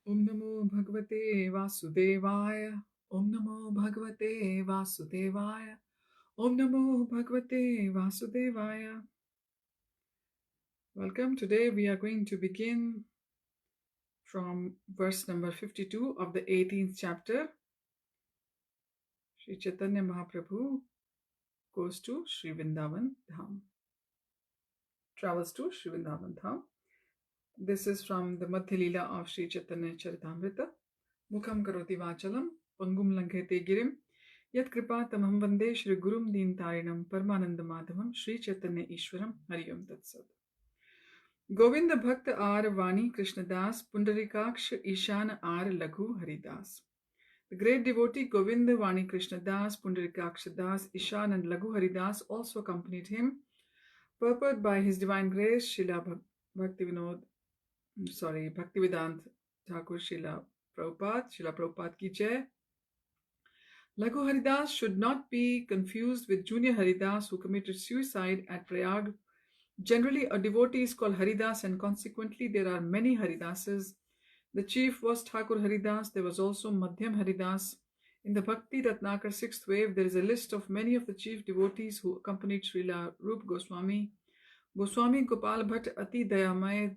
Om Namo Bhagavate Vasudevaya. Om Namo Bhagavate Vasudevaya. Om Namo Bhagavate Vasudevaya. Welcome. Today we are going to begin from verse number 52 of the 18th chapter. Sri Caitanya Mahāprabhu goes to Sri Vṛndāvana Dham, travels to Sri Vṛndāvana Dham. This is from the Madhya lila of Sri Caitanya Charitamrita. Mukham karoti vachalam, pangum langhete girim, yat kripa tamam vande Shri Gurum Deen-tarinam Paramananda Madhavam Shri Caitanya Ishwaram Hariyam Tatsat. Govinda Bhakta Ar Vani Krishnadas Pundarikaksh Ishan Ar Laghu Haridas. The great devotee Govinda Vani Krishnadas Pundarikaksh Das Ishan and Laghu Haridas also accompanied him, purported by his divine grace Srila Bhaktivedanta Thakur Srila Prabhupada ki jai. Laghu Haridas should not be confused with Junior Haridas who committed suicide at Prayag. Generally, a devotee is called Haridas and consequently there are many Haridasas. The chief was Thakur Haridas. There was also Madhyam Haridas. In the Bhakti Ratnakar 6th wave, there is a list of many of the chief devotees who accompanied Srila Rup Goswami. Goswami Gopal Bhatt Ati Dayamay,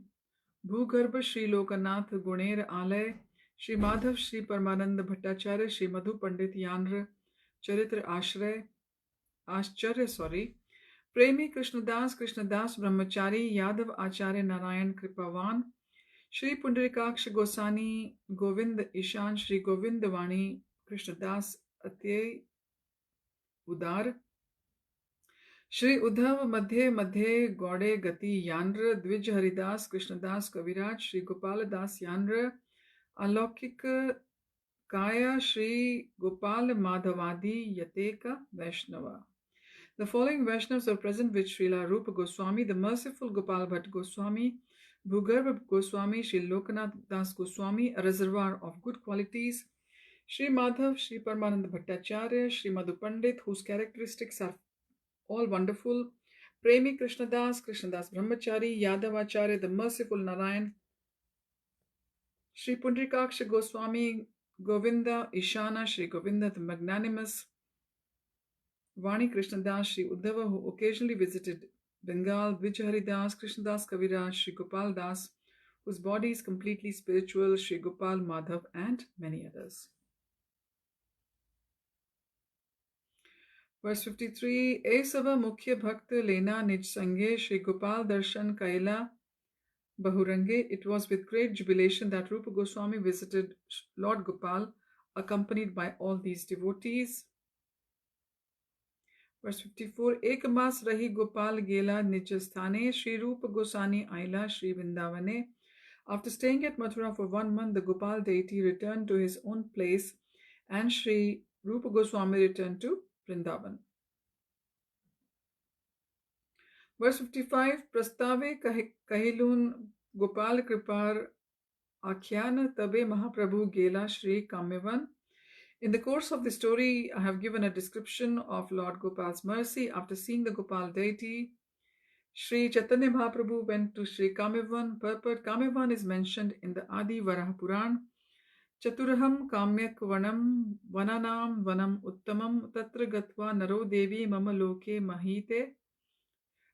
Bhugarbha Shri Lokanath Guner Alay, Shri Madhav Shri Paramananda Bhattacharya, Shri Madhu Pandit Yanra Charitra Ashcharya, Premi Krishnadas Brahmachari Yadav Acharya Narayan Kripavan, Shri Pundarikaksh Gosani Govind Ishan, Shri Govindavani Krishnadas Atyay Udar, Shri Uddhav Madhye Gaude Gati Yandra, Dvij Haridas Krishnadas Kaviraj, Shri Gopala Das Yandra, Alaukik Kaya, Shri Gopal Madhavadi Yateka Vaishnava. The following Vaishnavas are present with Srila Rupa Goswami, the merciful Gopal Bhatt Goswami, Bhugarbha Goswami, Shri Lokanath Das Goswami, a reservoir of good qualities, Shri Madhav, Shri Paramananda Bhattacharya, Shri Madhu Pandit, whose characteristics are all wonderful, Premi Krishnadas Brahmachari, Yadavacharya, the merciful Narayan, Shri Pundarikaksha Goswami, Govinda Ishana, Shri Govinda, the magnanimous, Vani Krishnadas, Shri Uddhava, who occasionally visited Bengal, Vijaharidas, Krishnadas Kaviraj, Shri Gopal Das, whose body is completely spiritual, Shri Gopal Madhav, and many others. Verse 53, Esava Mukhya Bhakta Lena Nij Sange Shri Gopal Darshan Kaila Bahurange. It was with great jubilation that Rupa Goswami visited Lord Gopal, accompanied by all these devotees. Verse 54, Ekamas Rahi Gopal Gela Nijasthane Shri Rupa Gosani Aila Shri Vṛndāvane. After staying at Mathura for 1 month, the Gopal deity returned to his own place and Shri Rupa Goswami returned to Vṛndāvana. Verse 55, Prastave Kahilun Gopal Kripar Akhyana Tabe Mahāprabhu Gela Shri Kamyavan. In the course of the story, I have given a description of Lord Gopal's mercy. After seeing the Gopal deity, Sri Caitanya Mahāprabhu went to Sri Kamyavan. Purport: Kamyavan is mentioned in the Adi Varaha Puran. Chaturaham Kamyak Vanam Vananam Vanam Uttamam Tatra Gatva Naro Devi Mama Loke Mahite.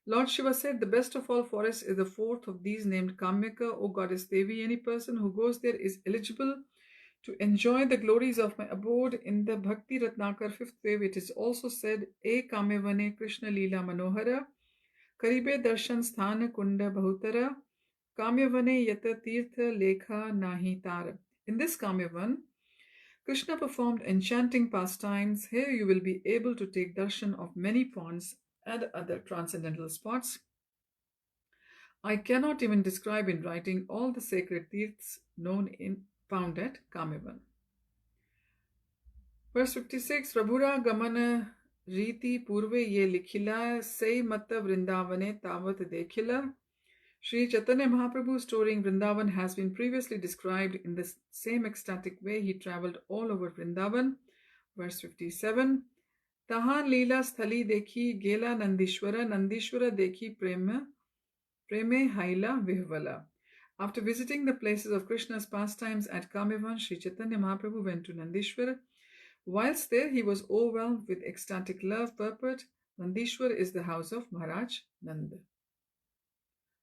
Lord Shiva said, the best of all forests is the fourth of these named Kamyaka, O Goddess Devi. Any person who goes there is eligible to enjoy the glories of my abode. In the Bhakti Ratnakar 5th wave, it is also said, E Kamyavane Krishna Lila Manohara, Karibe Darshan Sthana Kunda Bahutara, Kamyavane Yata Tirtha Lekha Nahi Tara. In this Kamyavan, Krishna performed enchanting pastimes. Here you will be able to take darshan of many ponds and other transcendental spots. I cannot even describe in writing all the sacred tirths found at Kamyavan. Verse 56, Prabhura Gamana Riti Purve Ye Likhila Say Matta Vṛndāvane Tavat Dekhila. Sri Caitanya Mahaprabhu's touring Vrindavan has been previously described in the same ecstatic way. He travelled all over Vrindavan. Verse 57, Tahan Leela Sthali Dekhi Gela Nandishwara Dekhi Preme Haila Vihvala. After visiting the places of Krishna's pastimes at Kamevan, Sri Caitanya Mahaprabhu went to Nandishwar. Whilst there, he was overwhelmed with ecstatic love. Purport: Nandishwar is the house of Maharaj Nanda.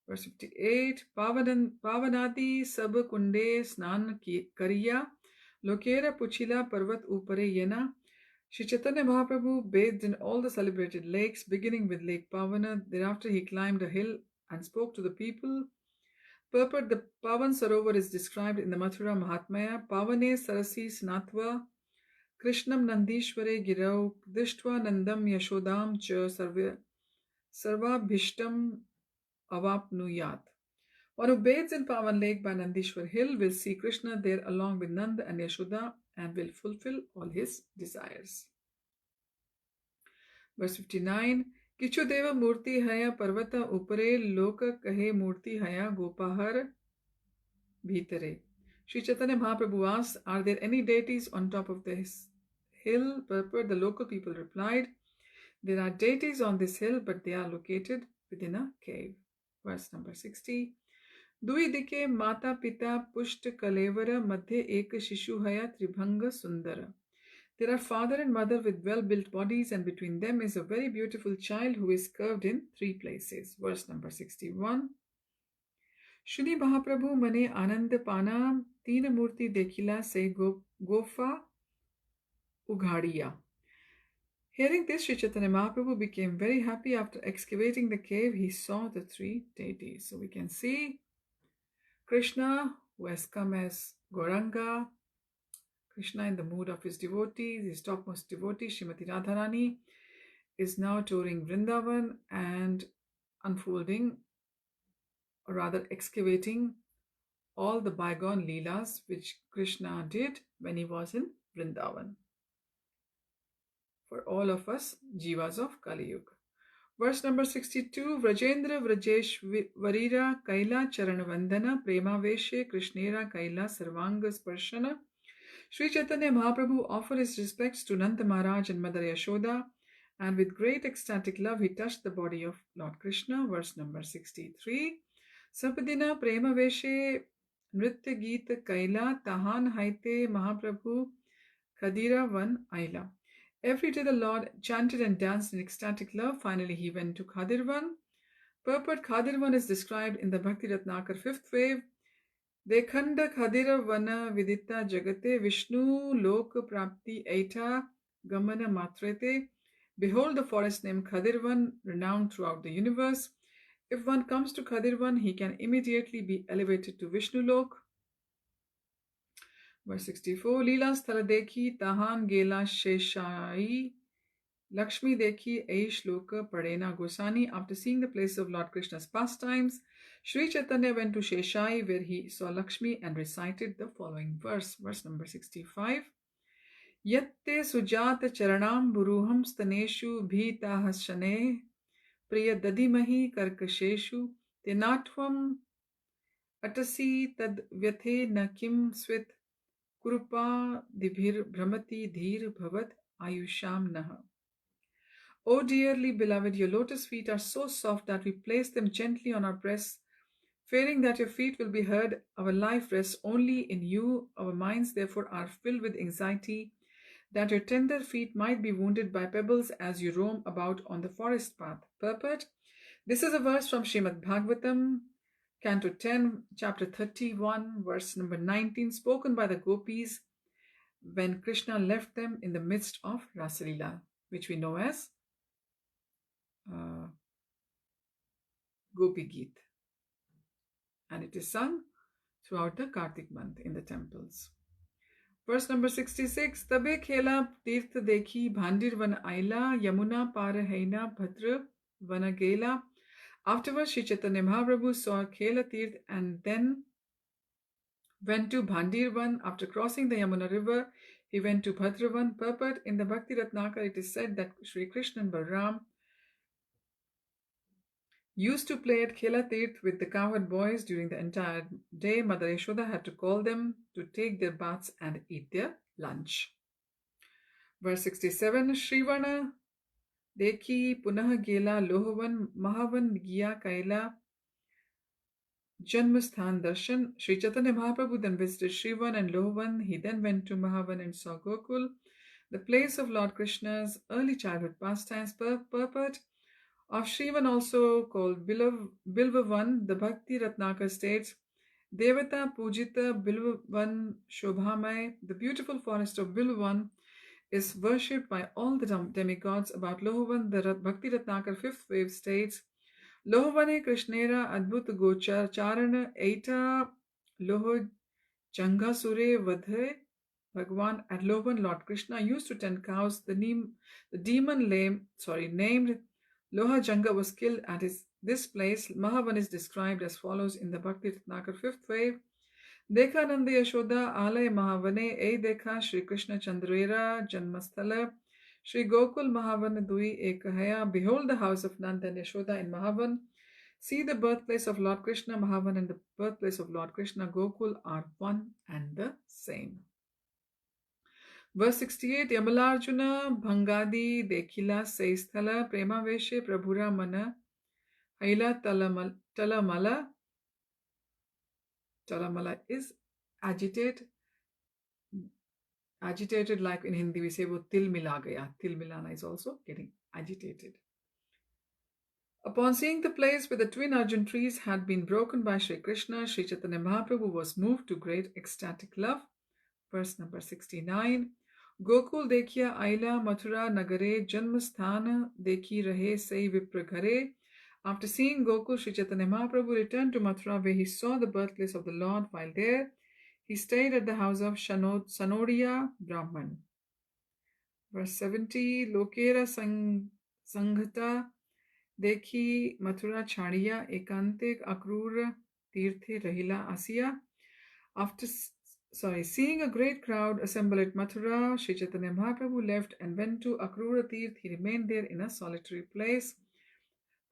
Verse 58. Pavanati sab kunde snan kariya lokera puchila parvat upare yena. Sri Chaitanya Mahaprabhu bathed in all the celebrated lakes, beginning with Lake Pavana. Thereafter he climbed a hill and spoke to the people. Purport: the Pavan Sarovar is described in the Mathura Mahatmya. Pavane Sarasi Snatva Krishnam Nandishware Girau Dishtva Nandam Yashodam Cha Sarvabhishtam Avapnuyat. One who bathes in Pavan Lake by Nandishwar Hill will see Krishna there along with Nanda and Yashoda and will fulfill all his desires. Verse 59. Kichu deva murti haya parvata upare loka kahe murti haya gopahar bhitare. Sri Chaitanya Mahaprabhu asked, are there any deities on top of this hill? Purport: the local people replied, there are deities on this hill, but they are located within a cave. Verse number 60. Duidike mata pita pushta kalevara madhye ek shishu haya tribhanga sundara. There are father and mother with well-built bodies, and between them is a very beautiful child who is curved in 3 places. Verse number 61. Shuni Mahaprabhu mane anand pana teen murti dekhila se gofa ughadiya. Hearing this, Sri Chaitanya Mahaprabhu became very happy. After excavating the cave, he saw the 3 deities. So we can see Krishna, who has come as Gauranga, Krishna in the mood of his devotees, his topmost devotee, Srimati Radharani, is now touring Vṛndāvana and unfolding, or rather excavating, all the bygone leelas which Krishna did when he was in Vṛndāvana. For all of us, jivas of Kali Yuga. Verse number 62. Vrajendra Vrajesh Varira Kaila Charanavandana Prema Veshe Krishnera Kaila Sarvanga Sparshana. Sri Chaitanya Mahaprabhu offered his respects to Nanda Maharaj and Mother Yashoda, and with great ecstatic love he touched the body of Lord Krishna. Verse number 63. Sapadina Prema Veshe Nritya Geeta Kaila Tahan Haite Mahaprabhu Khadira Van Aila. Every day the Lord chanted and danced in ecstatic love. Finally he went to Khadirvan. Purport: Khadirvan is described in the Bhakti Ratnakar 5th wave. Dekhanda Khadira Vana Vidita Jagate Vishnu Lok Prapti Aita Gamana Matrete. Behold the forest named Khadirvan, renowned throughout the universe. If one comes to Khadirvan, he can immediately be elevated to Vishnu Lok. Verse 64. Lila sthala dekhi tahan gela sheshai Lakshmi dekhi aish loka padena Gosani. After seeing the place of Lord Krishna's pastimes, Sri Chaitanya went to Sheshai, where he saw Lakshmi and recited the following verse. Verse number 65. Yatte sujata charanam buruham staneshu bhitahashane priya dadimahi karkasheshu tenatvam atasi tad vyathe nakim swit Kurupa dibhir brahmati dhir bhavat ayusham naha. O dearly beloved, your lotus feet are so soft that we place them gently on our breasts, fearing that your feet will be hurt. Our life rests only in you. Our minds therefore are filled with anxiety that your tender feet might be wounded by pebbles as you roam about on the forest path. Purport: this is a verse from Srimad Bhagavatam, Canto 10, Chapter 31, verse number 19, spoken by the gopis when Krishna left them in the midst of Rasalila, which we know as Gopi Geet. And it is sung throughout the Kartik month in the temples. Verse number 66. Tabe khela tirth dekhi bhandir van aila yamuna par haina bhadra vanagela. Afterwards, Sri Chaitanya Mahaprabhu saw Khela Tirth and then went to Bhandirvan. After crossing the Yamuna river, he went to Bhadravan. Purport: in the Bhakti Ratnakar, it is said that Sri Krishna and Balram used to play at Khela Tirth with the cowherd boys during the entire day. Mother Yashoda had to call them to take their baths and eat their lunch. Verse 67. Shrivana Dekhi Punah Gela Lohavan Mahavan Gya Kaila Janmasthan Darshan. Sri Chaitanya Mahaprabhu then visited Shrivan and Lohavan. He then went to Mahavan and saw Gokul, the place of Lord Krishna's early childhood pastimes. Purport of Shrivan, also called Bilvavan, the Bhakti Ratnakar states, Devata Pujita Bilvavan Shobhamay, the beautiful forest of Bilvavan, is worshipped by all the demigods. About Lohavan, the Bhakti Ratnakar fifth wave states, Lohavane Krishnera Adbhut Gocharana Eita Loho Janga Sure Vadhe Bhagwan. At Lohavan, Lord Krishna used to tend cows. The demon named Loha Janga was killed at this place. Mahavan is described as follows in the Bhakti Ratnakar fifth wave. Dekha Nanda Yashoda Alay Mahavane E Dekha Shri Krishna Chandrera Janmasthala Shri Gokul Mahavan Dui Ekahaya. Behold the house of Nanda and Yashoda in Mahavan. See the birthplace of Lord Krishna. Mahavan and the birthplace of Lord Krishna Gokul are one and the same. Verse 68. Yamalarjuna Bhangadi Dekhila Seisthala Prema Veshe Prabhura Mana Haila Talamala. Talamala is agitated, like in Hindi we say wo til mila gaya. Til milana is also getting agitated. Upon seeing the place where the twin Arjun trees had been broken by Sri Krishna, Sri Chaitanya Mahaprabhu was moved to great ecstatic love. Verse number 69. Gokul dekhiya aila Mathura nagare janmasthana dekhi rahe sei vipra ghare. After seeing Gokul, Sri Chaitanya Mahaprabhu returned to Mathura, where he saw the birthplace of the Lord. While there, he stayed at the house of Sanodiya Brahman. Verse 70. Lokera Sanghata Dekhi Mathura Chadiya Ekantik Akrura Tirthe Rahila Asiya. After seeing a great crowd assemble at Mathura, Sri Chaitanya Mahaprabhu left and went to Akrura Tirth. He remained there in a solitary place.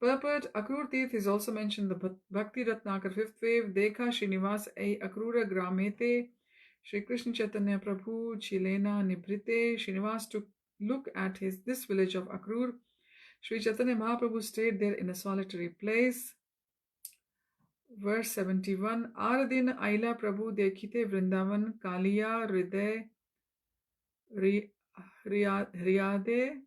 Purport. Akrur Tirth is also mentioned in the Bhakti Ratnakar fifth wave. Dekha Srinivas A Akrura Gramete Shri Krishna Chaitanya Prabhu Chilena Nibrite. Srinivas took look at this village of Akrur. Sri Chaitanya Mahaprabhu stayed there in a solitary place. Verse 71. Aradin Aila Prabhu Dekhite Vṛndāvana Kaliya Hriday Hriyade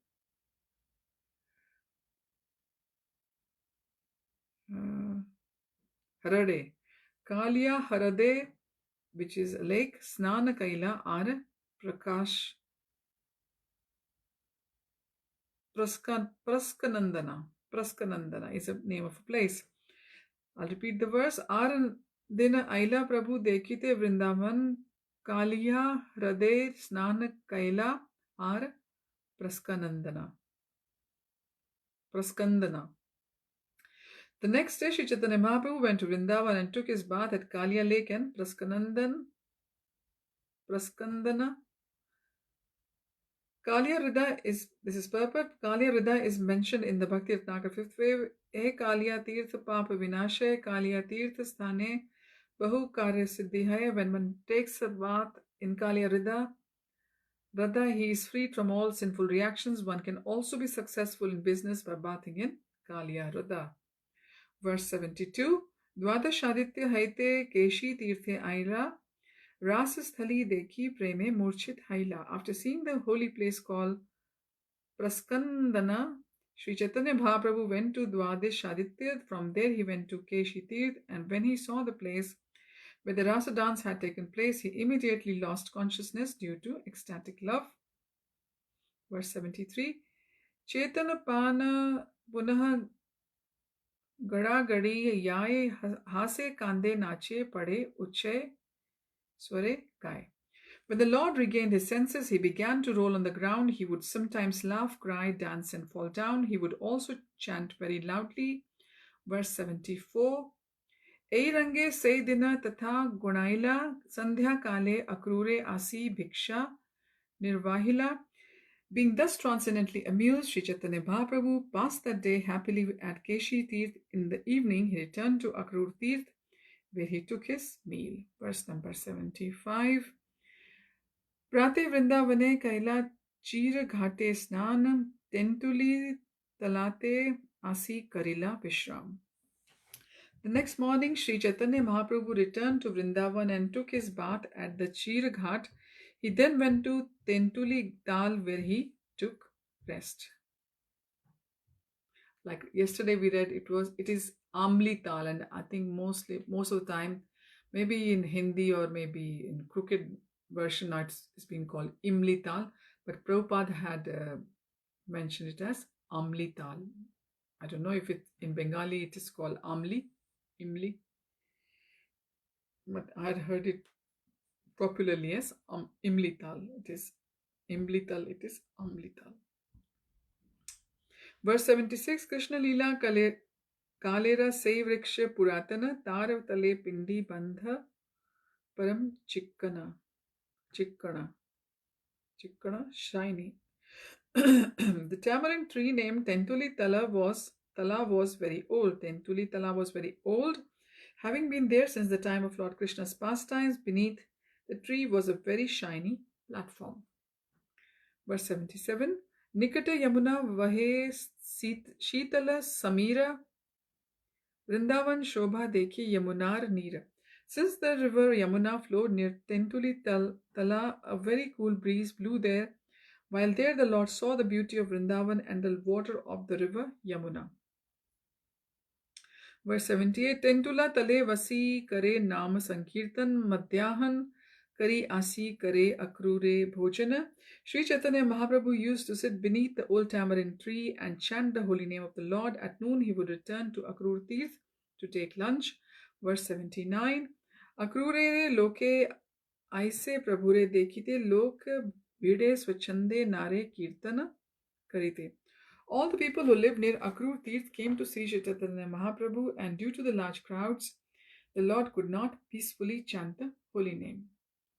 Harade. Kaliya Harade, which is a lake. Snana Kaila are Prakash Praskanandana. Praskanandana is a name of a place. I'll repeat the verse. Dina Aila Prabhu Dekhite Vṛndāvana Kaliya Hrade Snana Kaila are Praskandana. The next day, Sri Chaitanya Mahaprabhu went to Vṛndāvana and took his bath at Kaliya Lake and Praskandana. Kaliya Hriday this is purport. Kaliya Hriday is mentioned in the Bhakti Ratnakar fifth wave. E Kaliya Tirtha Papa Vinashe Kaliya Tirtha Sthane Bahu Karya Siddhihaya. When one takes a bath in Kaliya Hriday, he is freed from all sinful reactions. One can also be successful in business by bathing in Kaliya Hriday. Verse 72. Dwadashaditya Haite Keshi Tirthe Aila Rasasthali Dekhi Preme Murchit Haila. After seeing the holy place called Praskandana, Sri Chaitanya Mahaprabhu went to Dwadashaditya. From there he went to Keshi Tirth, and when he saw the place where the Rasa dance had taken place, he immediately lost consciousness due to ecstatic love. Verse 73. Chetana Pana Punaha Gada Gadi Yaye Hase Kande Nache Pade Uche Sware Kai. When the Lord regained his senses, he began to roll on the ground. He would sometimes laugh, cry, dance, and fall down. He would also chant very loudly. Verse 74. Ei range sei dina tatha gunaila sandhya kale akrure asi bhiksha nirvahila. Being thus transcendently amused, Sri Chaitanya Mahaprabhu passed that day happily at Keshi Tirth. In the evening, he returned to Akrur Tirth, where he took his meal. Verse number 75. Prate Vṛndāvane Kaila Chira Ghate Snanam Tentuli Talate Asi Karila Vishram. The next morning, Sri Caitanya Mahaprabhu returned to Vṛndāvana and took his bath at the Chir Ghat. He then went to Tentuli Dal where he took rest. Like yesterday we read, it is Amli Tal, and I think most of the time, maybe in Hindi or maybe in crooked version, now it's been called Imli Tal, but Prabhupada had mentioned it as Amli Tal. I don't know if in Bengali it is called Imli, but I had heard it popularly as Imli Tal. It is Imli Tal, it is Amli Tal. Verse 76, Krishna Lila Kalera Sai Vriksha Puratana Tarav Tale Pindi Bandha Param Chikkana shiny. The tamarind tree named Tentuli Tala was very old. Tentuli Tala was very old, having been there since the time of Lord Krishna's pastimes. Beneath the tree was a very shiny platform. Verse 77, Nikata Yamuna Vahe Shitala Samira Vrindavan Shobha Dekhi Yamunar Neera. Since the river Yamuna flowed near Tentuli Tala, a very cool breeze blew there. While there, the Lord saw the beauty of Vrindavan and the water of the river Yamuna. Verse 78, Tentula Tale Vasi Kare Nama Sankirtan Madhyahan Kari Asi Kare Akrure Bhojana. Sri Caitanya Mahaprabhu used to sit beneath the old tamarind tree and chant the holy name of the Lord. At noon, he would return to Akrur Tirth to take lunch. Verse 79, Akrure Loke Aise Prabhure Dekhite Lok Bide Swachande Nare Kirtana Karite. All the people who lived near Akrur Tirth came to see Sri Caitanya Mahaprabhu, and due to the large crowds, the Lord could not peacefully chant the holy name.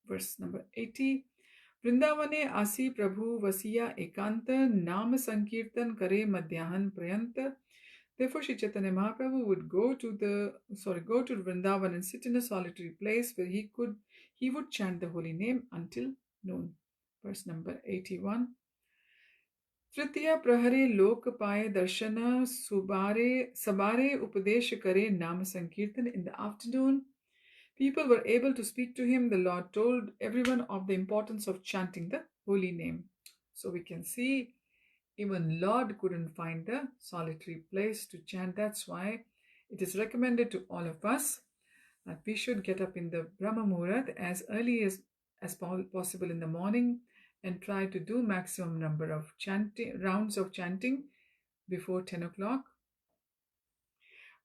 Verse number 80, Vṛndāvane Asi Prabhu Vasiya Ekanta Nama Sankirtan Kare Madhyahan Prayanta. Therefore, Sri Caitanya Mahaprabhu would go to Vṛndāvana and sit in a solitary place where he would chant the holy name until noon. Verse number 81. Tritiya Prahare Lok Paye Darshana Sabare Upadesh Kare Nama Sankirtan. In the afternoon, people were able to speak to him. The Lord told everyone of the importance of chanting the holy name. So we can see even Lord couldn't find the solitary place to chant. That's why it is recommended to all of us that we should get up in the Brahma Muhurat as early as possible in the morning and try to do maximum number of rounds of chanting before 10 o'clock.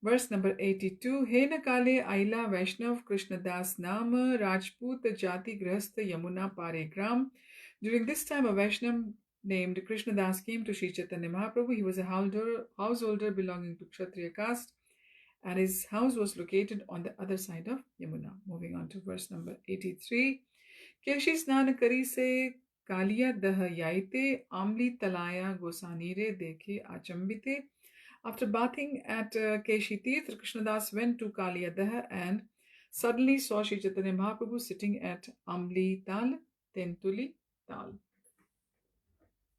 Verse number 82, Hena Kale Aila Vaishnav Krishna Das Nama Rajput Jati Grahastha Yamuna Pare Gram. During this time, a Vaishnav named Krishna Das came to Sri Caitanya Mahaprabhu. He was a householder belonging to Kshatriya caste, and his house was located on the other side of Yamuna. Moving on to verse number 83, Keshi Snana Kari Se Kaliya Daha Yaite Amli Talaya Gosanire Dekhe Achambite. After bathing at Keshi Tirth, Krishnadas went to Kaliya Daha and suddenly saw Sri Caitanya Mahaprabhu sitting at Amli Tal, Tentuli Tal.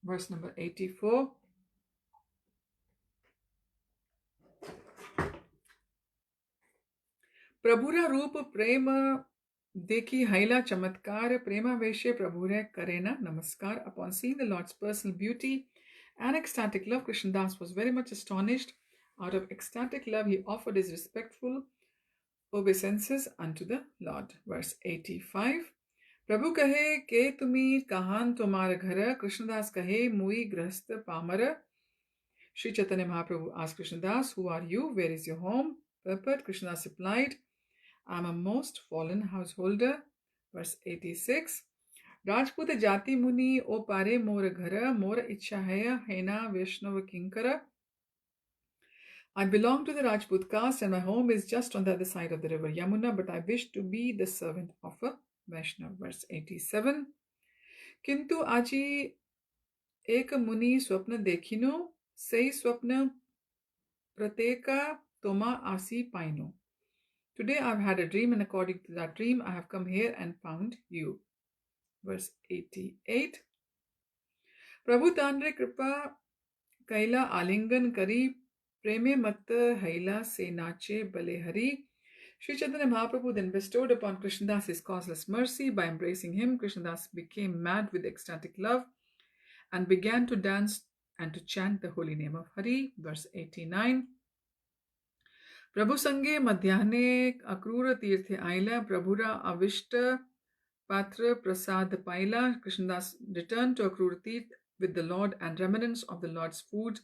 Verse number 84. Prabhura Rupa Prema Dekhi Haila Chamatkar Prema Veshe Prabhure Karena Namaskar. Upon seeing the Lord's personal beauty and ecstatic love, Krishnadas was very much astonished. Out of ecstatic love, he offered his respectful obeisances unto the Lord. Verse 85. Prabhu kahe ke tumi kahan tomar ghara, Krishnadas kahe mui grahastha pamara. Sri Chaitanya Mahaprabhu asked Krishnadas, who are you? Where is your home? Purport, Krishnadas replied, I am a most fallen householder. Verse 86. Rajputa Jati Muni O Pare Mora Ghara Mora Ichchahaya Hena Vaishnava Kinkara. I belong to the Rajput caste and my home is just on the other side of the river Yamuna, but I wish to be the servant of a Vaishnava. Verse 87. Kintu aji ek muni swapna dekhino, sei swapna prateka toma asi paino. Today I have had a dream, and according to that dream I have come here and found you. Verse 88. Prabhu Tanre Kripa Kaila Alingan Kari Preme Matta Haila Se Nache Bale Hari. Sri Chaitanya Mahaprabhu then bestowed upon Krishnadas his causeless mercy. By embracing him, Krishnadas became mad with ecstatic love and began to dance and to chant the holy name of Hari. Verse 89. Prabhu Sange Madhyane Akrura Tirthe Aila Prabhura Avishta Patra Prasad Paila. Krishnadas returned to Akrura Tirth with the Lord, and remnants of the Lord's food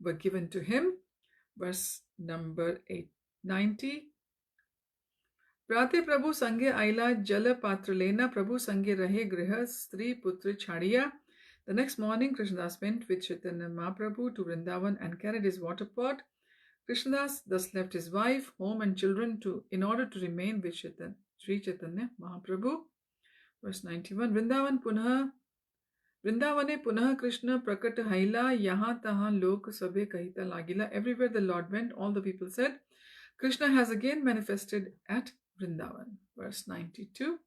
were given to him. Verse number 890. Prate Prabhu Sange Aila Jala Patra Lena Prabhu Sange Rahe Griha Stri Putra Chadiya. The next morning, Krishnadas went with Chaitanya Mahaprabhu to Vṛndāvana and carried his water pot. Krishnadas thus left his wife, home and children in order to remain with Sri Chaitanya Mahaprabhu. Verse 91. Vṛndāvane Punah Krishna Prakata Haila Yaha Taha Lok Sabhe Kahita Lagila. Everywhere the Lord went, all the people said, Krishna has again manifested at Vṛndāvana. Verse 92.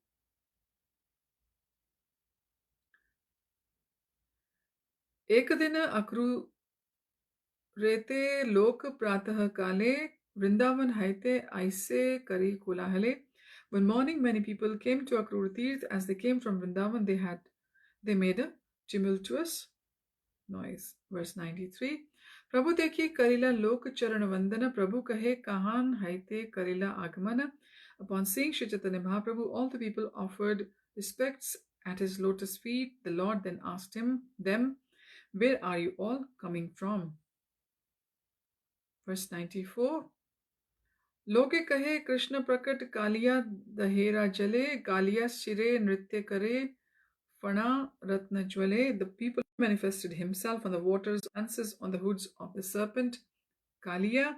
Ekadina Akru Rete Lok Pratah Kale Vṛndāvana Haite Aise Kari Kulahale. One morning, many people came to Akrura Tirth. As they came from Vṛndāvana, they made a tumultuous noise. Verse 93. Prabhu dekhi karila lok charana vandana. Prabhu kahe kahan haite karila agmana. Upon seeing Sri Chaitanya Mahaprabhu, all the people offered respects at his lotus feet. The Lord then asked them, where are you all coming from? Verse 94. Loke kahe Krishna prakat kaliya dahera jale kaliya shire nritya kare fana ratna jwale. The people manifested himself on the waters, dances on the hoods of the serpent Kaliya,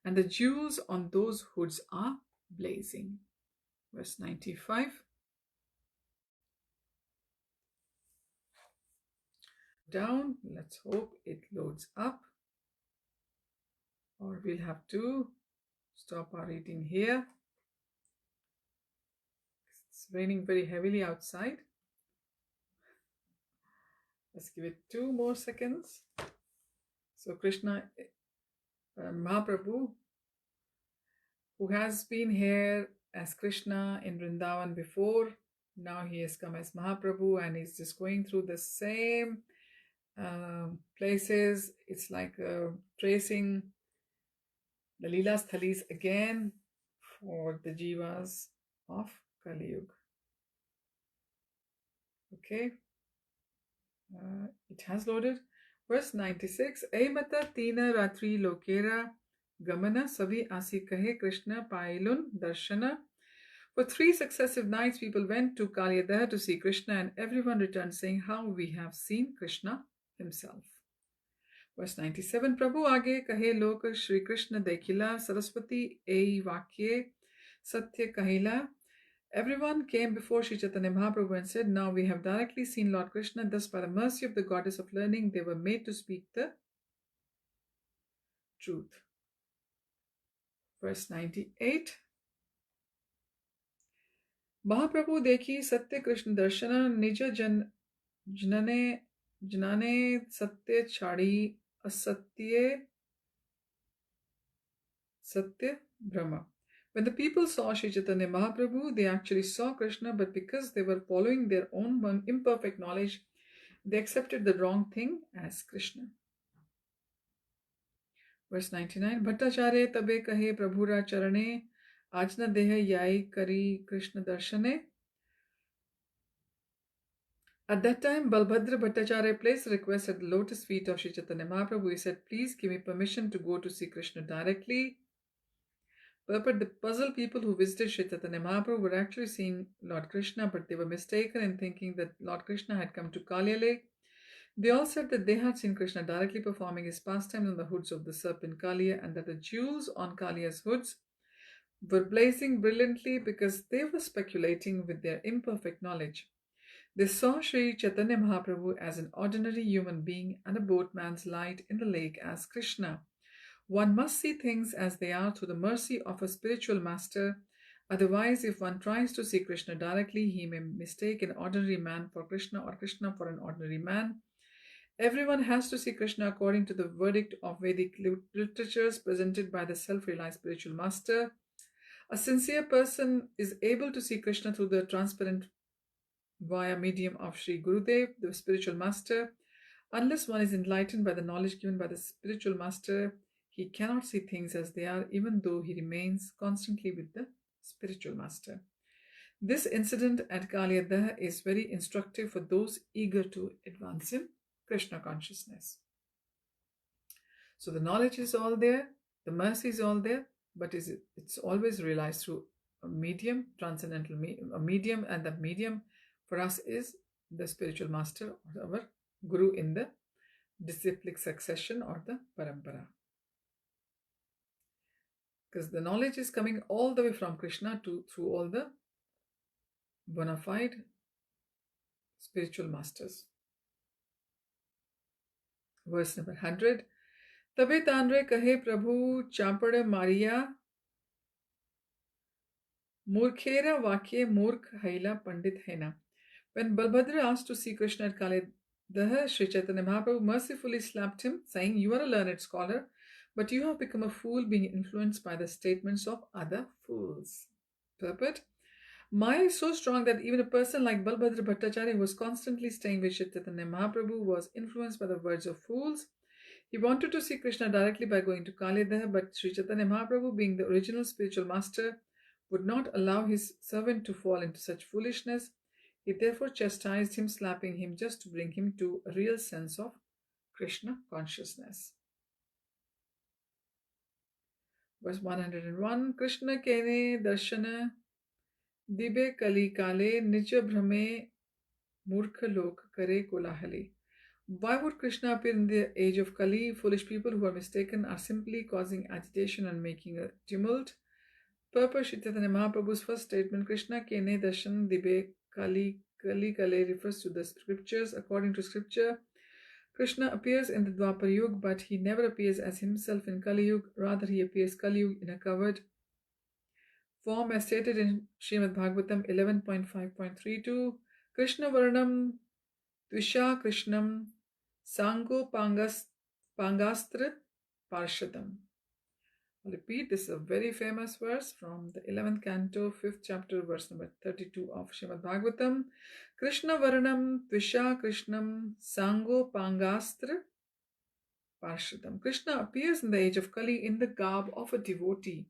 and the jewels on those hoods are blazing. Verse 95. Down, let's hope it loads up, or we'll have to stop our reading here. It's raining very heavily outside. Let's give it 2 more seconds. So Krishna, Mahaprabhu, who has been here as Krishna in Vṛndāvana before, now he has come as Mahaprabhu and he's just going through the same places. It's like tracing the lila sthalis again for the jivas of Kali Yuga. Okay, it has loaded. Verse 96. Aimata tina ratri lokera gamana savi asi kahe Krishna pailun darshana. For 3 successive nights people went to Kalyadaha to see Krishna, and everyone returned saying, how we have seen Krishna himself. Verse 97. Prabhu aage kahe lok Shri Krishna dekhila Saraswati ei vakye satya kahila. Everyone came before Sri Chaitanya Mahaprabhu and said, now we have directly seen Lord Krishna. Thus by the mercy of the goddess of learning they were made to speak the truth. Verse 98. Mahaprabhu dekhi satya Krishna darshana nija janane satya chadi asatya satya brahma. When the people saw Sri Chaitanya Mahaprabhu, they actually saw Krishna, but because they were following their own imperfect knowledge, they accepted the wrong thing as Krishna. Verse 99. Bhattacharya tabe kahe prabhura charane ajna deha yai kari Krishna darshane. At that time, Balbhadra Bhattacharya placed a request at the lotus feet of Sri Chaitanya Mahaprabhu. He said, please give me permission to go to see Krishna directly. But the puzzled people who visited Sri Chaitanya Mahaprabhu were actually seeing Lord Krishna, but they were mistaken in thinking that Lord Krishna had come to Kalya Lake. They all said that they had seen Krishna directly performing his pastimes on the hoods of the serpent Kaliya, and that the jewels on Kaliya's hoods were blazing brilliantly because they were speculating with their imperfect knowledge. They saw Sri Chaitanya Mahaprabhu as an ordinary human being and a boatman's light in the lake as Krishna. One must see things as they are through the mercy of a spiritual master. Otherwise, if one tries to see Krishna directly, he may mistake an ordinary man for Krishna or Krishna for an ordinary man. Everyone has to see Krishna according to the verdict of Vedic literatures presented by the self-realized spiritual master. A sincere person is able to see Krishna through the transparent via medium of Sri Gurudev, the spiritual master. Unless one is enlightened by the knowledge given by the spiritual master, he cannot see things as they are, even though he remains constantly with the spiritual master. This incident at Kaliyadaha is very instructive for those eager to advance in Krishna consciousness. So the knowledge is all there, the mercy is all there, but it's always realized through a medium, transcendental medium, and that medium for us is the spiritual master or our Guru in the disciplic succession or the parampara. Because the knowledge is coming all the way from Krishna through all the bona fide spiritual masters. Verse number 100. Tabe tanre kahe Prabhu champade Maria Murkhera vakye murkh haila pandit hena. When Balbhadra asked to see Krishna at Kaliyadaha, Sri Caitanya Mahāprabhu mercifully slapped him, saying, "You are a learned scholar, but you have become a fool being influenced by the statements of other fools." Purport: Maya is so strong that even a person like Balbhadra Bhattacharya, who was constantly staying with Sri Caitanya Mahāprabhu, was influenced by the words of fools. He wanted to see Krishna directly by going to Kaliyadaha, but Sri Caitanya Mahāprabhu, being the original spiritual master, would not allow his servant to fall into such foolishness. He therefore chastised him, slapping him just to bring him to a real sense of Krishna consciousness. Verse 101. Krishna kene darshana dibe kali kale nija brahme murkha lok kare kolahale. Why would Krishna appear in the age of Kali? Foolish people who are mistaken are simply causing agitation and making a tumult. Purpose: Sri Caitanya Mahaprabhu's first statement, Krishna kene darshan dibe kali kale, refers to the scriptures. According to scripture, Krishna appears in the Dwapar Yuga, but he never appears as himself in Kali Yuga. Rather, he appears Kali Yuga in a covered form, as stated in Srimad Bhagavatam 11.5.32. Krishna Varnam Dvisha Krishnam Sango Pangastra Parshadam. I'll repeat, this is a very famous verse from the 11th canto, 5th chapter, verse number 32 of Srimad Bhagavatam. Krishna Varanam Dvisha Krishnam Sango Pangastra Parshadam. Krishna appears in the age of Kali in the garb of a devotee.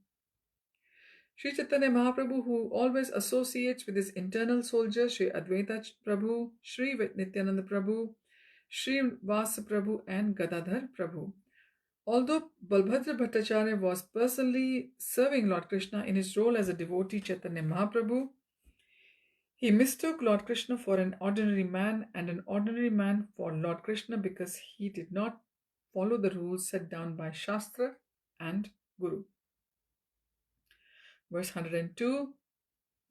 Sri Caitanya Mahaprabhu, who always associates with his internal soldiers, Sri Advaita Prabhu, Sri Nityananda Prabhu, Sri Vasa Prabhu, and Gadadhar Prabhu. Although Balbhadra Bhattacharya was personally serving Lord Krishna in his role as a devotee Chaitanya Mahaprabhu, he mistook Lord Krishna for an ordinary man and an ordinary man for Lord Krishna because he did not follow the rules set down by Shastra and Guru. Verse 102.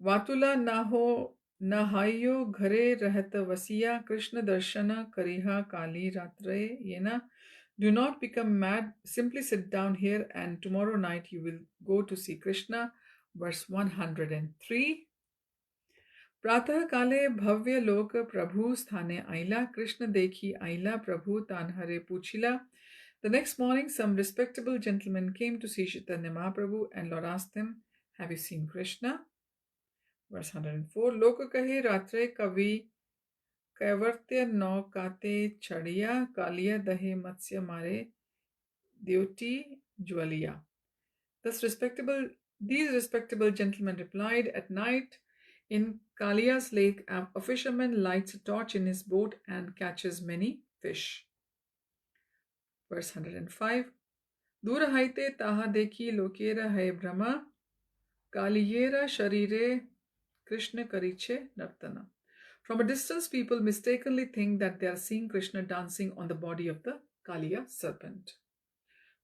Vatula naho nahayo ghare rahata vasiya Krishna darshana kariha kali ratre yena. Do not become mad, simply sit down here and tomorrow night you will go to see Krishna. Verse 103. Pratah kale bhavya loka prabhu sthane aila Krishna dekhi aila prabhu tanhare puchila. The next morning some respectable gentlemen came to see Chaitanya Mahaprabhu and Lord asked them, "Have you seen Krishna?" Verse 104. Loka kahe ratre kavi Kaivartya no kate chadiya kaliya dahe matsya mare dyoti jwaliya. These respectable gentlemen replied, "At night in Kaliya's lake, a fisherman lights a torch in his boat and catches many fish." Verse 105. Dura haite taha dekhi lokera hai brahma kaliyera sharire Krishna kariche nartana. From a distance, people mistakenly think that they are seeing Krishna dancing on the body of the Kaliya serpent.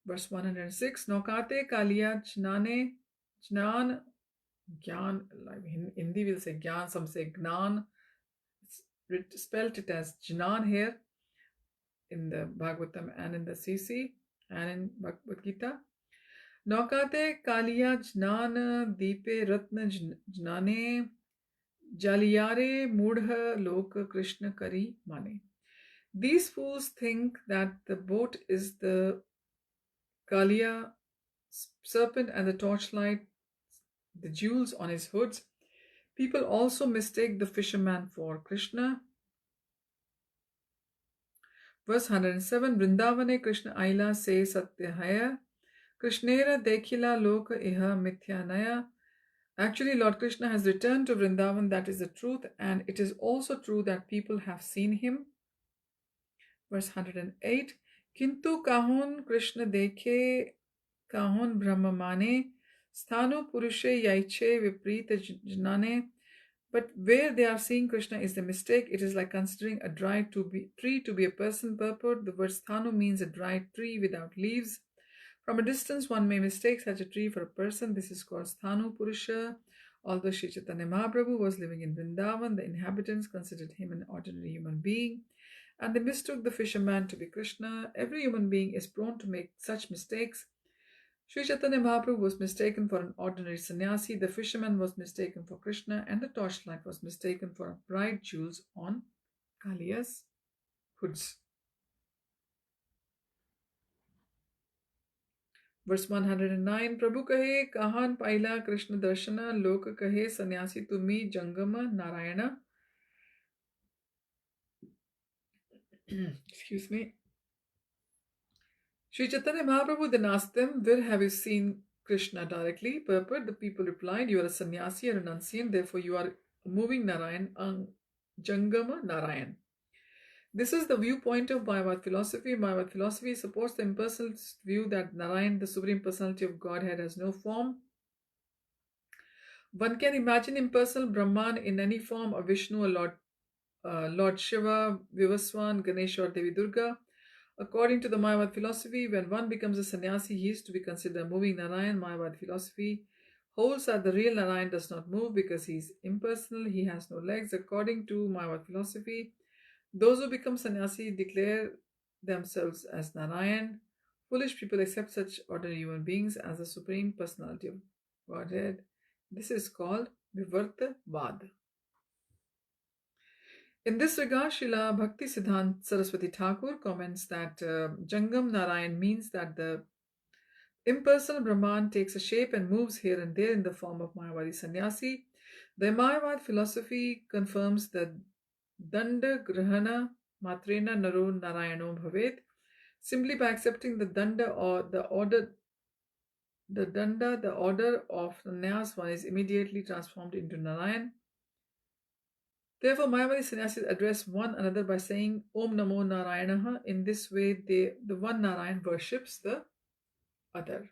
Verse 106. Nokate Kaliya jnane jnan gyan. In Hindi we'll say gyan, some say gnan. It's spelled it as jnan here in the Bhagavatam and in the CC and in Bhagavad-Gita. Nokate Kaliya jnan deepe ratna jnane Jaliyare Mudha Loka Krishna Kari Mane. These fools think that the boat is the Kaliya serpent and the torchlight, the jewels on his hoods. People also mistake the fisherman for Krishna. Verse 107, Vṛndāvane Krishna Aila se satyahaya, Krishnera dekhila loka iha mithyanaya. Actually, Lord Krishna has returned to Vrindavan, that is the truth, and it is also true that people have seen him. Verse 108, Kintu kahun Krishna dekhe, kahun Brahma mane, sthano purushe yaiche viprita jnane. But where they are seeing Krishna is the mistake. It is like considering a dry tree to be a person. Purport. The word sthanu means a dry tree without leaves. From a distance, one may mistake such a tree for a person. This is called sthanu purusha. Although Sri Caitanya Mahāprabhu was living in Vrindavan, the inhabitants considered him an ordinary human being, and they mistook the fisherman to be Krishna. Every human being is prone to make such mistakes. Sri Chaitanya Mahaprabhu was mistaken for an ordinary sannyasi, the fisherman was mistaken for Krishna, and the torchlight was mistaken for bright jewels on Kaliya's hoods. Verse 109, Prabhu kahe kahan paila Krishna darshana, loka kahe sannyasi tumi jangama narayana. Excuse me. Sri Chaitanya Mahaprabhu then asked them, where have you seen Krishna directly? Purport, the people replied, you are a sannyasi, a renunciant, therefore you are moving Narayan, Jangama Narayan. This is the viewpoint of Mayavad philosophy. Mayavad philosophy supports the impersonal view that Narayan, the Supreme Personality of Godhead, has no form. One can imagine impersonal Brahman in any form, or Vishnu, or Lord Shiva, Vivaswan, Ganesha, or Devi Durga. According to the Mayavad philosophy, when one becomes a sannyasi, he is to be considered a moving Narayan. Mayavad philosophy holds that the real Narayan does not move because he is impersonal, he has no legs. According to Mayavad philosophy, those who become sannyasi declare themselves as Narayan. Foolish people accept such ordinary human beings as the Supreme Personality of Godhead. This is called Vṛndāvana. In this regard, Srila Bhakti Siddhanta Saraswati Thakur comments that Jangam Narayan means that the impersonal Brahman takes a shape and moves here and there in the form of Mayavadi sannyasi. The Mayavad philosophy confirms that Danda Grahana Matrena Naro Narayano Bhavet. Simply by accepting the Danda or the order of sannyas, one is immediately transformed into Narayan. Therefore, Mayavadi sannyasis address one another by saying Om Namo Narayanaha. In this way, the one Narayan worships the other.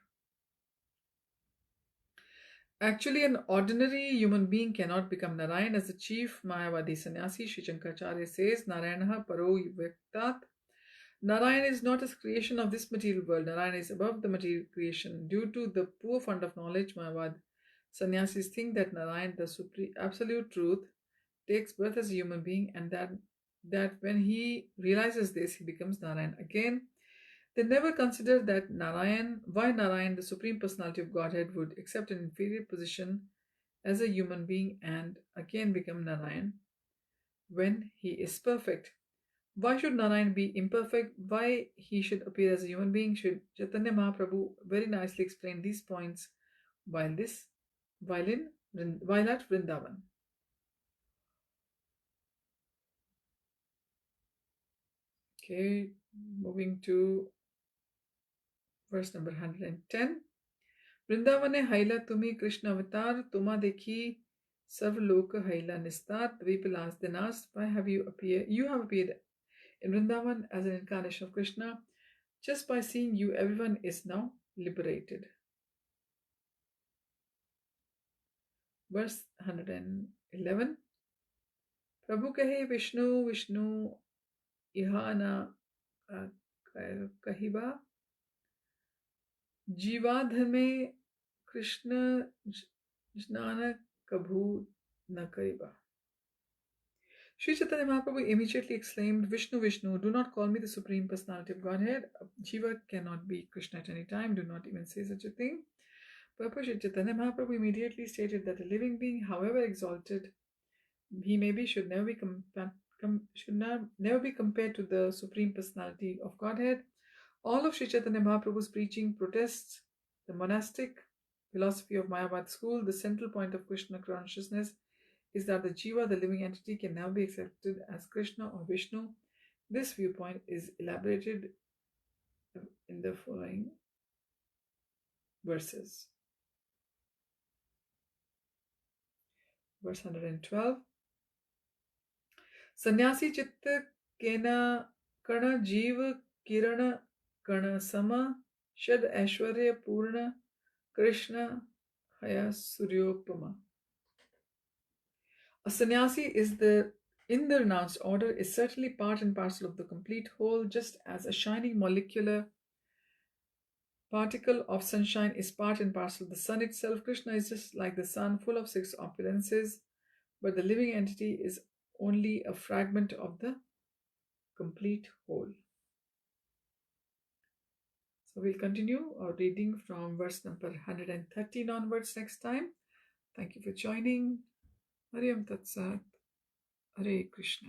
Actually, an ordinary human being cannot become Narayan. As the chief Mayavadi sannyasi, Sri Shankaracharya says, Narayanaha Paro Vyaktat. Narayan is not a creation of this material world. Narayan is above the material creation. Due to the poor fund of knowledge, Mayavad sannyasis think that Narayan, the supreme absolute truth, takes birth as a human being, and that when he realizes this, he becomes Narayan again. They never consider that why Narayan, the Supreme Personality of Godhead, would accept an inferior position as a human being and again become Narayan when he is perfect. Why should Narayan be imperfect? Why he should appear as a human being? Should Chaitanya Mahaprabhu very nicely explain these points while at Vrindavan. Okay, moving to verse number 110. Vṛndāvane haila tumi Krishna avatar, tuma dekhi sarvaloka haila nistat. The people asked, then asked, why have you appeared? You have appeared in Vrindavan as an incarnation of Krishna. Just by seeing you, everyone is now liberated. Verse 111. Prabhu kahe Vishnu, Vishnu ihana kahiba. Jivadhame Krishna Jnana Kabhu Nakariba. Sri Chaitanya Mahaprabhu immediately exclaimed, Vishnu, Vishnu, do not call me the Supreme Personality of Godhead. Jiva cannot be Krishna at any time. Do not even say such a thing. Purpose, Sri Chaitanya Mahaprabhu immediately stated that a living being, however exalted he may be, should never be never be compared to the Supreme Personality of Godhead. All of Sri Chaitanya Mahaprabhu's preaching protests the monastic philosophy of Mayavad school. The central point of Krishna consciousness is that the Jiva, the living entity, can never be accepted as Krishna or Vishnu. This viewpoint is elaborated in the following verses. Verse 112. Sannyasi chitta kena kana jiva kirana kana sama shad aishwarya purna Krishna haya suryopama. A sannyasi in the renounced order is certainly part and parcel of the complete whole, just as a shining molecular particle of sunshine is part and parcel of the sun itself. Krishna is just like the sun, full of six opulences, but the living entity is only a fragment of the complete whole. So we'll continue our reading from verse number 113 onwards next time. Thank you for joining. Hare Tat Sat. Hare Krishna.